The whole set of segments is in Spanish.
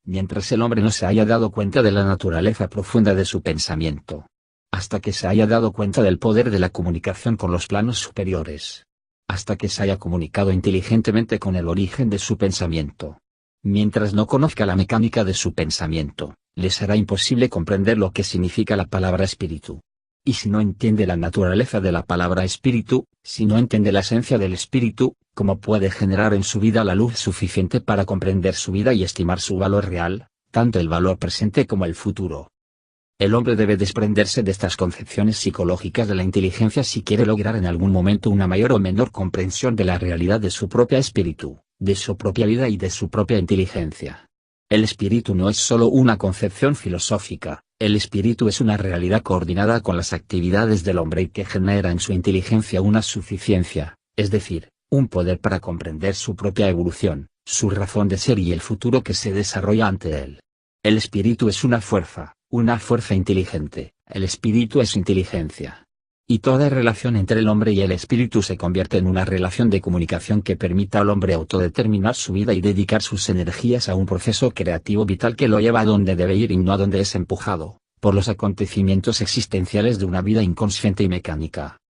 mientras el hombre no se haya dado cuenta de la naturaleza profunda de su pensamiento. Hasta que se haya dado cuenta del poder de la comunicación con los planos superiores. Hasta que se haya comunicado inteligentemente con el origen de su pensamiento. Mientras no conozca la mecánica de su pensamiento, le será imposible comprender lo que significa la palabra espíritu. Y si no entiende la naturaleza de la palabra espíritu, si no entiende la esencia del espíritu, ¿cómo puede generar en su vida la luz suficiente para comprender su vida y estimar su valor real, tanto el valor presente como el futuro? El hombre debe desprenderse de estas concepciones psicológicas de la inteligencia si quiere lograr en algún momento una mayor o menor comprensión de la realidad de su propia espíritu, de su propia vida y de su propia inteligencia. El espíritu no es solo una concepción filosófica, el espíritu es una realidad coordinada con las actividades del hombre y que genera en su inteligencia una suficiencia, es decir, un poder para comprender su propia evolución, su razón de ser y el futuro que se desarrolla ante él. El espíritu es una fuerza inteligente, el espíritu es inteligencia. Y toda relación entre el hombre y el espíritu se convierte en una relación de comunicación que permita al hombre autodeterminar su vida y dedicar sus energías a un proceso creativo vital que lo lleva a donde debe ir y no a donde es empujado, por los acontecimientos existenciales de una vida inconsciente y mecánica.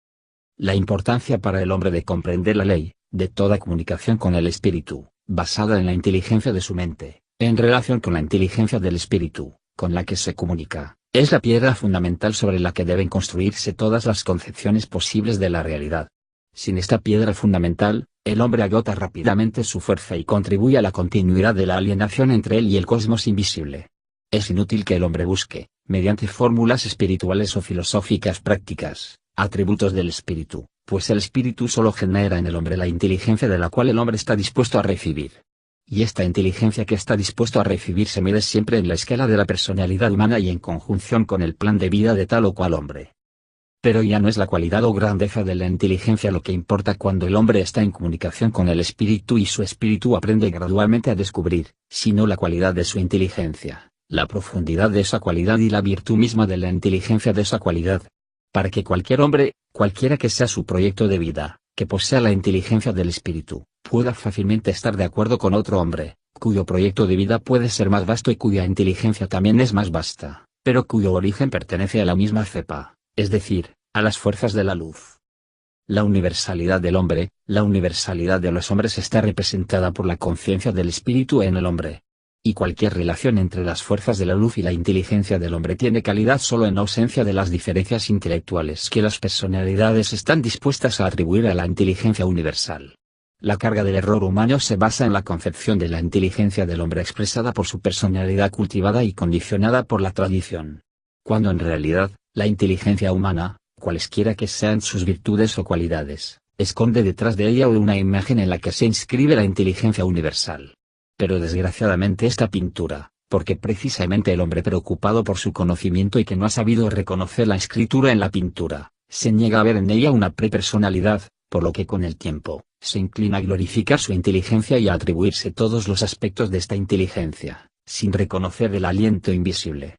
La importancia para el hombre de comprender la ley, de toda comunicación con el espíritu, basada en la inteligencia de su mente, en relación con la inteligencia del espíritu, con la que se comunica, es la piedra fundamental sobre la que deben construirse todas las concepciones posibles de la realidad. Sin esta piedra fundamental, el hombre agota rápidamente su fuerza y contribuye a la continuidad de la alienación entre él y el cosmos invisible. Es inútil que el hombre busque, mediante fórmulas espirituales o filosóficas prácticas, atributos del espíritu, pues el espíritu solo genera en el hombre la inteligencia de la cual el hombre está dispuesto a recibir. Y esta inteligencia que está dispuesto a recibir se mide siempre en la escala de la personalidad humana y en conjunción con el plan de vida de tal o cual hombre. Pero ya no es la cualidad o grandeza de la inteligencia lo que importa cuando el hombre está en comunicación con el espíritu y su espíritu aprende gradualmente a descubrir, sino la cualidad de su inteligencia, la profundidad de esa cualidad y la virtud misma de la inteligencia de esa cualidad. Para que cualquier hombre, cualquiera que sea su proyecto de vida, que posea la inteligencia del espíritu, pueda fácilmente estar de acuerdo con otro hombre, cuyo proyecto de vida puede ser más vasto y cuya inteligencia también es más vasta, pero cuyo origen pertenece a la misma cepa, es decir, a las fuerzas de la luz. La universalidad del hombre, la universalidad de los hombres está representada por la conciencia del espíritu en el hombre. Y cualquier relación entre las fuerzas de la luz y la inteligencia del hombre tiene calidad solo en ausencia de las diferencias intelectuales que las personalidades están dispuestas a atribuir a la inteligencia universal. La carga del error humano se basa en la concepción de la inteligencia del hombre expresada por su personalidad cultivada y condicionada por la tradición. Cuando en realidad, la inteligencia humana, cualesquiera que sean sus virtudes o cualidades, esconde detrás de ella una imagen en la que se inscribe la inteligencia universal. Pero desgraciadamente esta pintura, porque precisamente el hombre preocupado por su conocimiento y que no ha sabido reconocer la escritura en la pintura, se niega a ver en ella una prepersonalidad, por lo que con el tiempo, se inclina a glorificar su inteligencia y a atribuirse todos los aspectos de esta inteligencia, sin reconocer el aliento invisible.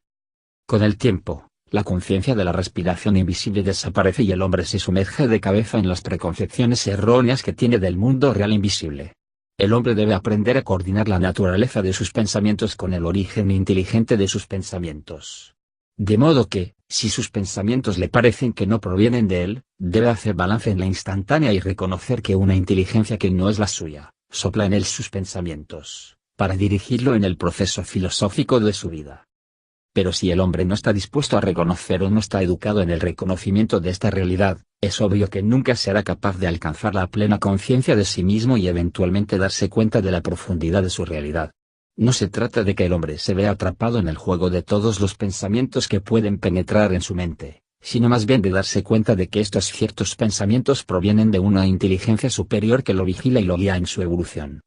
Con el tiempo, la conciencia de la respiración invisible desaparece y el hombre se sumerge de cabeza en las preconcepciones erróneas que tiene del mundo real invisible. El hombre debe aprender a coordinar la naturaleza de sus pensamientos con el origen inteligente de sus pensamientos. De modo que, si sus pensamientos le parecen que no provienen de él, debe hacer balance en la instantánea y reconocer que una inteligencia que no es la suya, sopla en él sus pensamientos, para dirigirlo en el proceso filosófico de su vida. Pero si el hombre no está dispuesto a reconocer o no está educado en el reconocimiento de esta realidad, es obvio que nunca será capaz de alcanzar la plena conciencia de sí mismo y eventualmente darse cuenta de la profundidad de su realidad. No se trata de que el hombre se vea atrapado en el juego de todos los pensamientos que pueden penetrar en su mente, sino más bien de darse cuenta de que estos ciertos pensamientos provienen de una inteligencia superior que lo vigila y lo guía en su evolución.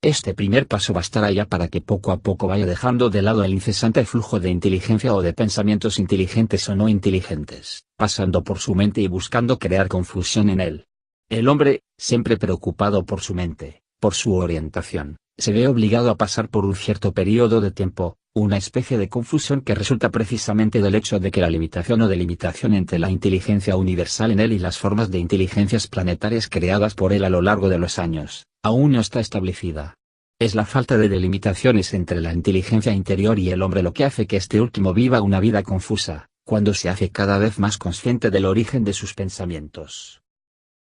Este primer paso bastará ya para que poco a poco vaya dejando de lado el incesante flujo de inteligencia o de pensamientos inteligentes o no inteligentes, pasando por su mente y buscando crear confusión en él. El hombre, siempre preocupado por su mente, por su orientación, se ve obligado a pasar por un cierto periodo de tiempo, una especie de confusión que resulta precisamente del hecho de que la limitación o delimitación entre la inteligencia universal en él y las formas de inteligencias planetarias creadas por él a lo largo de los años, aún no está establecida. Es la falta de delimitaciones entre la inteligencia interior y el hombre lo que hace que este último viva una vida confusa, cuando se hace cada vez más consciente del origen de sus pensamientos.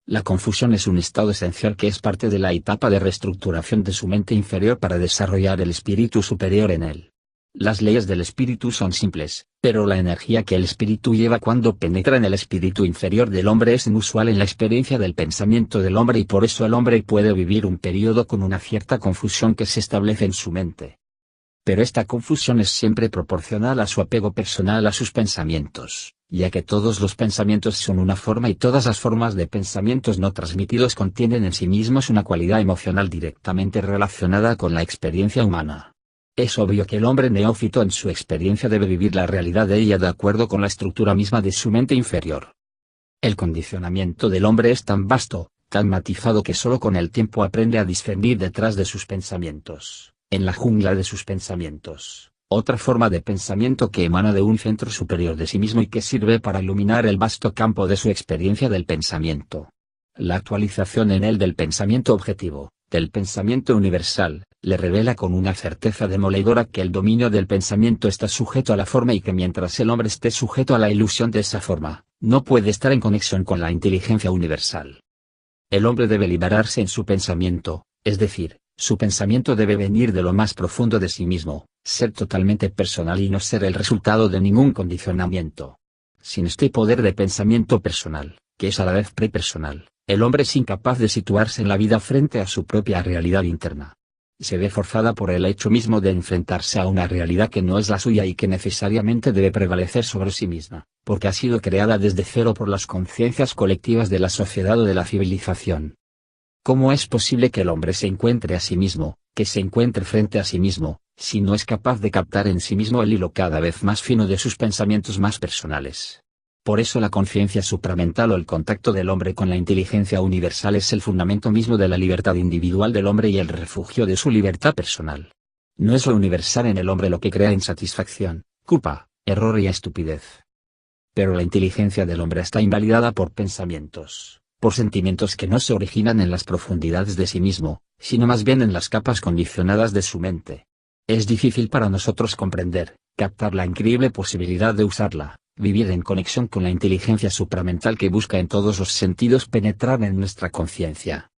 La confusión es un estado esencial que es parte de la etapa de reestructuración de su mente inferior para desarrollar el espíritu superior en él. Las leyes del espíritu son simples, pero la energía que el espíritu lleva cuando penetra en el espíritu inferior del hombre es inusual en la experiencia del pensamiento del hombre y por eso el hombre puede vivir un periodo con una cierta confusión que se establece en su mente. Pero esta confusión es siempre proporcional a su apego personal a sus pensamientos, ya que todos los pensamientos son una forma y todas las formas de pensamientos no transmitidos contienen en sí mismos una cualidad emocional directamente relacionada con la experiencia humana. Es obvio que el hombre neófito en su experiencia debe vivir la realidad de ella de acuerdo con la estructura misma de su mente inferior. El condicionamiento del hombre es tan vasto, tan matizado que solo con el tiempo aprende a discernir detrás de sus pensamientos, en la jungla de sus pensamientos, otra forma de pensamiento que emana de un centro superior de sí mismo y que sirve para iluminar el vasto campo de su experiencia del pensamiento. La actualización en él del pensamiento objetivo, del pensamiento universal, le revela con una certeza demoledora que el dominio del pensamiento está sujeto a la forma y que mientras el hombre esté sujeto a la ilusión de esa forma, no puede estar en conexión con la inteligencia universal. El hombre debe liberarse en su pensamiento, es decir, su pensamiento debe venir de lo más profundo de sí mismo, ser totalmente personal y no ser el resultado de ningún condicionamiento. Sin este poder de pensamiento personal, que es a la vez prepersonal, el hombre es incapaz de situarse en la vida frente a su propia realidad interna. Se ve forzada por el hecho mismo de enfrentarse a una realidad que no es la suya y que necesariamente debe prevalecer sobre sí misma, porque ha sido creada desde cero por las conciencias colectivas de la sociedad o de la civilización. ¿Cómo es posible que el hombre se encuentre a sí mismo, que se encuentre frente a sí mismo, si no es capaz de captar en sí mismo el hilo cada vez más fino de sus pensamientos más personales? Por eso la conciencia supramental o el contacto del hombre con la inteligencia universal es el fundamento mismo de la libertad individual del hombre y el refugio de su libertad personal. No es lo universal en el hombre lo que crea insatisfacción, culpa, error y estupidez. Pero la inteligencia del hombre está invalidada por pensamientos, por sentimientos que no se originan en las profundidades de sí mismo, sino más bien en las capas condicionadas de su mente. Es difícil para nosotros comprender, captar la increíble posibilidad de usarla, vivir en conexión con la inteligencia supramental que busca en todos los sentidos penetrar en nuestra conciencia.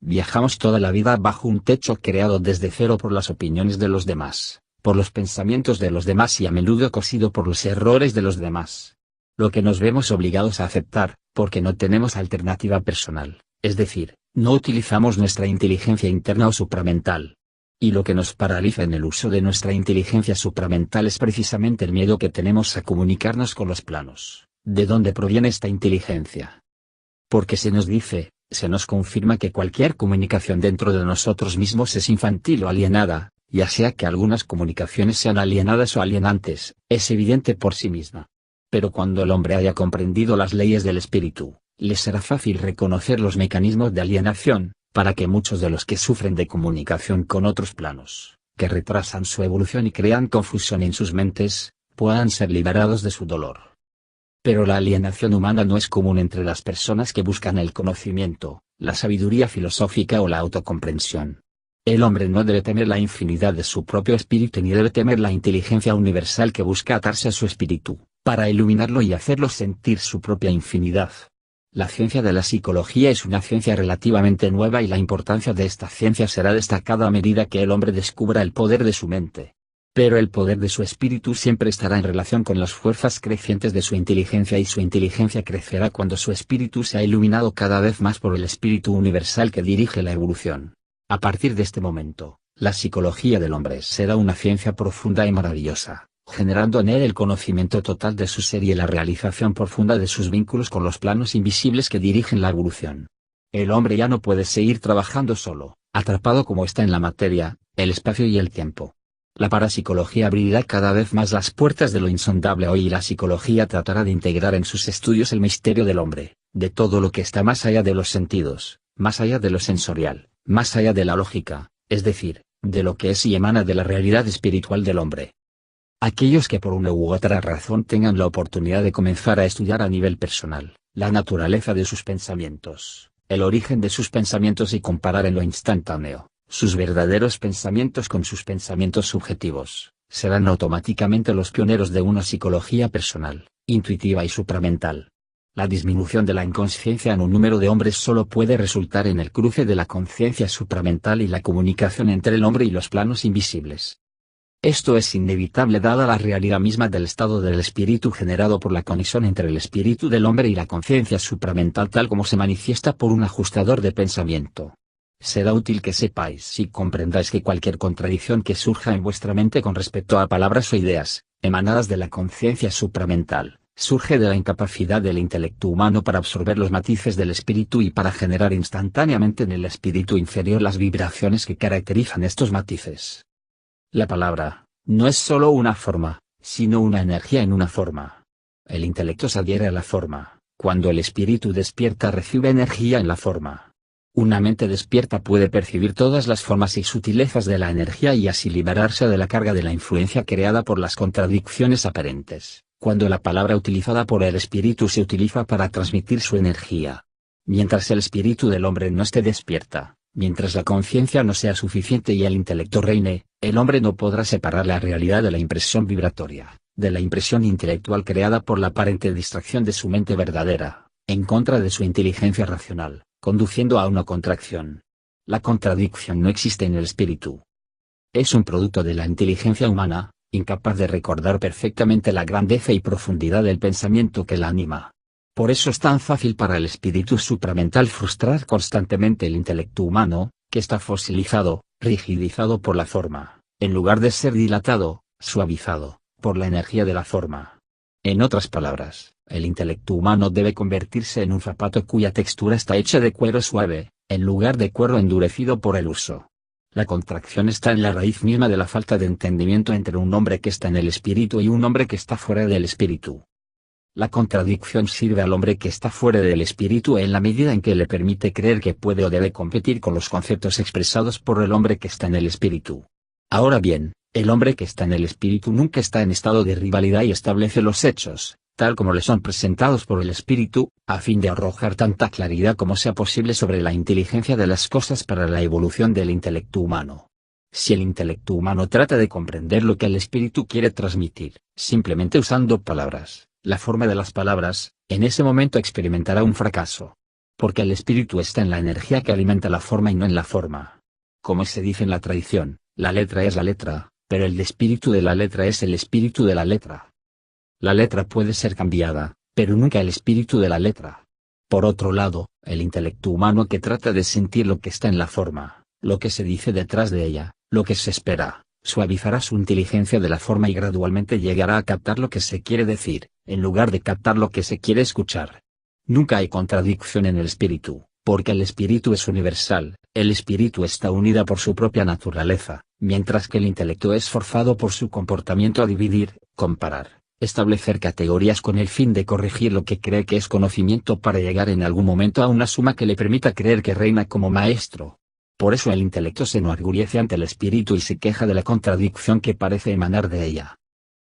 Viajamos toda la vida bajo un techo creado desde cero por las opiniones de los demás, por los pensamientos de los demás y a menudo cosido por los errores de los demás. Lo que nos vemos obligados a aceptar, porque no tenemos alternativa personal, es decir, no utilizamos nuestra inteligencia interna o supramental. Y lo que nos paraliza en el uso de nuestra inteligencia supramental es precisamente el miedo que tenemos a comunicarnos con los planos. ¿De dónde proviene esta inteligencia? Porque se nos dice, se nos confirma que cualquier comunicación dentro de nosotros mismos es infantil o alienada, ya sea que algunas comunicaciones sean alienadas o alienantes, es evidente por sí misma. Pero cuando el hombre haya comprendido las leyes del espíritu, le será fácil reconocer los mecanismos de alienación, para que muchos de los que sufren de comunicación con otros planos, que retrasan su evolución y crean confusión en sus mentes, puedan ser liberados de su dolor. Pero la alienación humana no es común entre las personas que buscan el conocimiento, la sabiduría filosófica o la autocomprensión. El hombre no debe temer la infinidad de su propio espíritu ni debe temer la inteligencia universal que busca atarse a su espíritu, para iluminarlo y hacerlo sentir su propia infinidad. La ciencia de la psicología es una ciencia relativamente nueva y la importancia de esta ciencia será destacada a medida que el hombre descubra el poder de su mente. Pero el poder de su espíritu siempre estará en relación con las fuerzas crecientes de su inteligencia y su inteligencia crecerá cuando su espíritu sea iluminado cada vez más por el espíritu universal que dirige la evolución. A partir de este momento, la psicología del hombre será una ciencia profunda y maravillosa, generando en él el conocimiento total de su ser y la realización profunda de sus vínculos con los planos invisibles que dirigen la evolución. El hombre ya no puede seguir trabajando solo, atrapado como está en la materia, el espacio y el tiempo. La parapsicología abrirá cada vez más las puertas de lo insondable hoy y la psicología tratará de integrar en sus estudios el misterio del hombre, de todo lo que está más allá de los sentidos, más allá de lo sensorial, más allá de la lógica, es decir, de lo que es y emana de la realidad espiritual del hombre. Aquellos que por una u otra razón tengan la oportunidad de comenzar a estudiar a nivel personal, la naturaleza de sus pensamientos, el origen de sus pensamientos y comparar en lo instantáneo, sus verdaderos pensamientos con sus pensamientos subjetivos, serán automáticamente los pioneros de una psicología personal, intuitiva y supramental. La disminución de la inconsciencia en un número de hombres solo puede resultar en el cruce de la conciencia supramental y la comunicación entre el hombre y los planos invisibles. Esto es inevitable dada la realidad misma del estado del espíritu generado por la conexión entre el espíritu del hombre y la conciencia supramental tal como se manifiesta por un ajustador de pensamiento. Será útil que sepáis y comprendáis que cualquier contradicción que surja en vuestra mente con respecto a palabras o ideas, emanadas de la conciencia supramental, surge de la incapacidad del intelecto humano para absorber los matices del espíritu y para generar instantáneamente en el espíritu inferior las vibraciones que caracterizan estos matices. La palabra, no es solo una forma, sino una energía en una forma. El intelecto se adhiere a la forma, cuando el espíritu despierta recibe energía en la forma. Una mente despierta puede percibir todas las formas y sutilezas de la energía y así liberarse de la carga de la influencia creada por las contradicciones aparentes, cuando la palabra utilizada por el espíritu se utiliza para transmitir su energía. Mientras el espíritu del hombre no esté despierta, mientras la conciencia no sea suficiente y el intelecto reine, el hombre no podrá separar la realidad de la impresión vibratoria, de la impresión intelectual creada por la aparente distracción de su mente verdadera, en contra de su inteligencia racional, conduciendo a una contracción. La contradicción no existe en el espíritu. Es un producto de la inteligencia humana, incapaz de recordar perfectamente la grandeza y profundidad del pensamiento que la anima. Por eso es tan fácil para el espíritu supramental frustrar constantemente el intelecto humano, que está fosilizado, rigidizado por la forma, en lugar de ser dilatado, suavizado, por la energía de la forma. En otras palabras, el intelecto humano debe convertirse en un zapato cuya textura está hecha de cuero suave, en lugar de cuero endurecido por el uso. La contracción está en la raíz misma de la falta de entendimiento entre un hombre que está en el espíritu y un hombre que está fuera del espíritu. La contradicción sirve al hombre que está fuera del espíritu en la medida en que le permite creer que puede o debe competir con los conceptos expresados por el hombre que está en el espíritu. Ahora bien, el hombre que está en el espíritu nunca está en estado de rivalidad y establece los hechos, tal como le son presentados por el espíritu, a fin de arrojar tanta claridad como sea posible sobre la inteligencia de las cosas para la evolución del intelecto humano. Si el intelecto humano trata de comprender lo que el espíritu quiere transmitir, simplemente usando palabras, la forma de las palabras, en ese momento experimentará un fracaso. Porque el espíritu está en la energía que alimenta la forma y no en la forma. Como se dice en la tradición, la letra es la letra, pero el espíritu de la letra es el espíritu de la letra. La letra puede ser cambiada, pero nunca el espíritu de la letra. Por otro lado, el intelecto humano que trata de sentir lo que está en la forma, lo que se dice detrás de ella, lo que se espera, suavizará su inteligencia de la forma y gradualmente llegará a captar lo que se quiere decir, en lugar de captar lo que se quiere escuchar. Nunca hay contradicción en el espíritu, porque el espíritu es universal, el espíritu está unida por su propia naturaleza, mientras que el intelecto es forzado por su comportamiento a dividir, comparar, establecer categorías con el fin de corregir lo que cree que es conocimiento para llegar en algún momento a una suma que le permita creer que reina como maestro. Por eso el intelecto se enorgullece ante el espíritu y se queja de la contradicción que parece emanar de ella.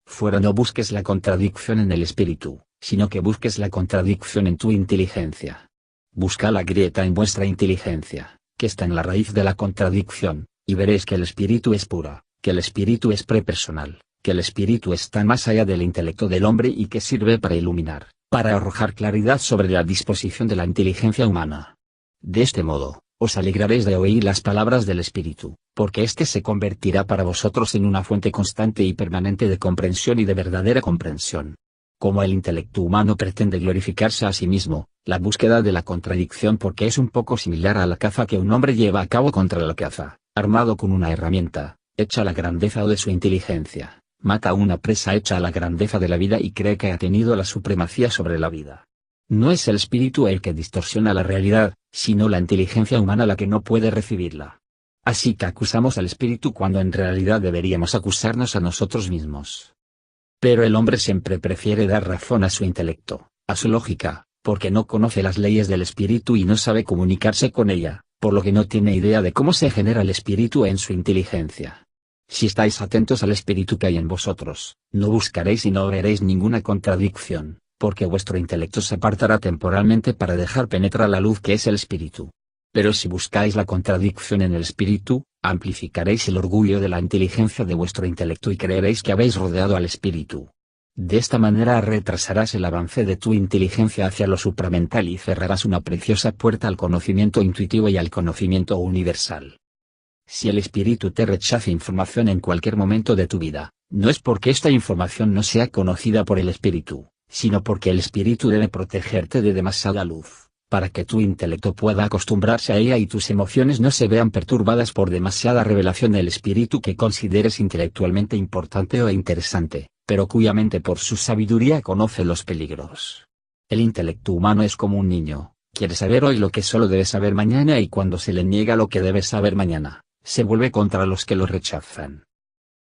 Fuera no busques la contradicción en el espíritu, sino que busques la contradicción en tu inteligencia. Busca la grieta en vuestra inteligencia, que está en la raíz de la contradicción, y veréis que el espíritu es pura, que el espíritu es prepersonal, que el espíritu está más allá del intelecto del hombre y que sirve para iluminar, para arrojar claridad sobre la disposición de la inteligencia humana. De este modo, os alegraréis de oír las palabras del espíritu, porque éste se convertirá para vosotros en una fuente constante y permanente de comprensión y de verdadera comprensión. Como el intelecto humano pretende glorificarse a sí mismo, la búsqueda de la contradicción porque es un poco similar a la caza que un hombre lleva a cabo contra la caza, armado con una herramienta, hecha a la grandeza o de su inteligencia, mata a una presa hecha a la grandeza de la vida y cree que ha tenido la supremacía sobre la vida. No es el espíritu el que distorsiona la realidad, sino la inteligencia humana la que no puede recibirla. Así que acusamos al espíritu cuando en realidad deberíamos acusarnos a nosotros mismos. Pero el hombre siempre prefiere dar razón a su intelecto, a su lógica, porque no conoce las leyes del espíritu y no sabe comunicarse con ella, por lo que no tiene idea de cómo se genera el espíritu en su inteligencia. Si estáis atentos al espíritu que hay en vosotros, no buscaréis y no veréis ninguna contradicción, porque vuestro intelecto se apartará temporalmente para dejar penetrar la luz que es el espíritu. Pero si buscáis la contradicción en el espíritu, amplificaréis el orgullo de la inteligencia de vuestro intelecto y creeréis que habéis rodeado al espíritu. De esta manera retrasarás el avance de tu inteligencia hacia lo supramental y cerrarás una preciosa puerta al conocimiento intuitivo y al conocimiento universal. Si el espíritu te rechaza información en cualquier momento de tu vida, no es porque esta información no sea conocida por el espíritu, sino porque el espíritu debe protegerte de demasiada luz, para que tu intelecto pueda acostumbrarse a ella y tus emociones no se vean perturbadas por demasiada revelación del espíritu que consideres intelectualmente importante o interesante, pero cuya mente por su sabiduría conoce los peligros. El intelecto humano es como un niño, quiere saber hoy lo que solo debe saber mañana y cuando se le niega lo que debe saber mañana, se vuelve contra los que lo rechazan.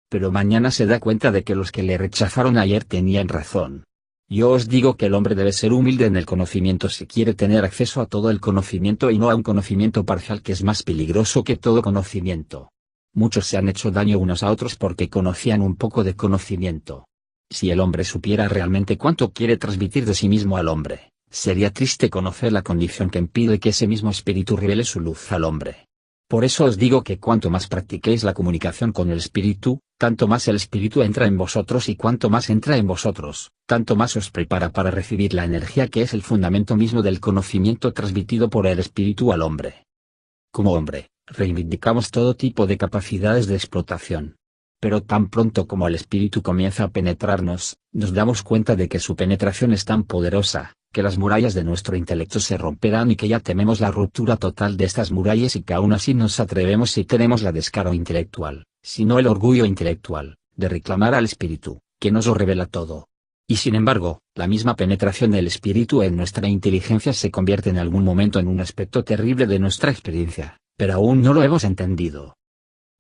Pero mañana se da cuenta de que los que le rechazaron ayer tenían razón. Yo os digo que el hombre debe ser humilde en el conocimiento si quiere tener acceso a todo el conocimiento y no a un conocimiento parcial que es más peligroso que todo conocimiento. Muchos se han hecho daño unos a otros porque conocían un poco de conocimiento. Si el hombre supiera realmente cuánto quiere transmitir de sí mismo al hombre, sería triste conocer la condición que impide que ese mismo espíritu revele su luz al hombre. Por eso os digo que cuanto más practiquéis la comunicación con el espíritu, tanto más el espíritu entra en vosotros y cuanto más entra en vosotros, tanto más os prepara para recibir la energía que es el fundamento mismo del conocimiento transmitido por el espíritu al hombre. Como hombre, reivindicamos todo tipo de capacidades de explotación. Pero tan pronto como el espíritu comienza a penetrarnos, nos damos cuenta de que su penetración es tan poderosa, que las murallas de nuestro intelecto se romperán y que ya tememos la ruptura total de estas murallas y que aún así nos atrevemos si tenemos la descaro intelectual, sino el orgullo intelectual, de reclamar al espíritu, que nos lo revela todo. Y sin embargo, la misma penetración del espíritu en nuestra inteligencia se convierte en algún momento en un aspecto terrible de nuestra experiencia, pero aún no lo hemos entendido.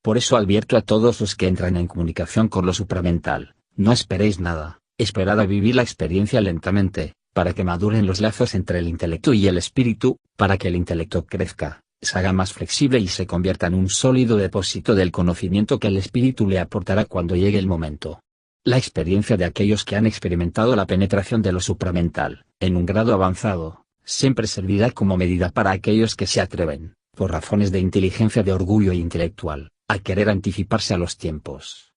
Por eso advierto a todos los que entran en comunicación con lo supramental, no esperéis nada, esperad a vivir la experiencia lentamente, para que maduren los lazos entre el intelecto y el espíritu, para que el intelecto crezca, se haga más flexible y se convierta en un sólido depósito del conocimiento que el espíritu le aportará cuando llegue el momento. La experiencia de aquellos que han experimentado la penetración de lo supramental, en un grado avanzado, siempre servirá como medida para aquellos que se atreven, por razones de inteligencia de orgullo intelectual, a querer anticiparse a los tiempos.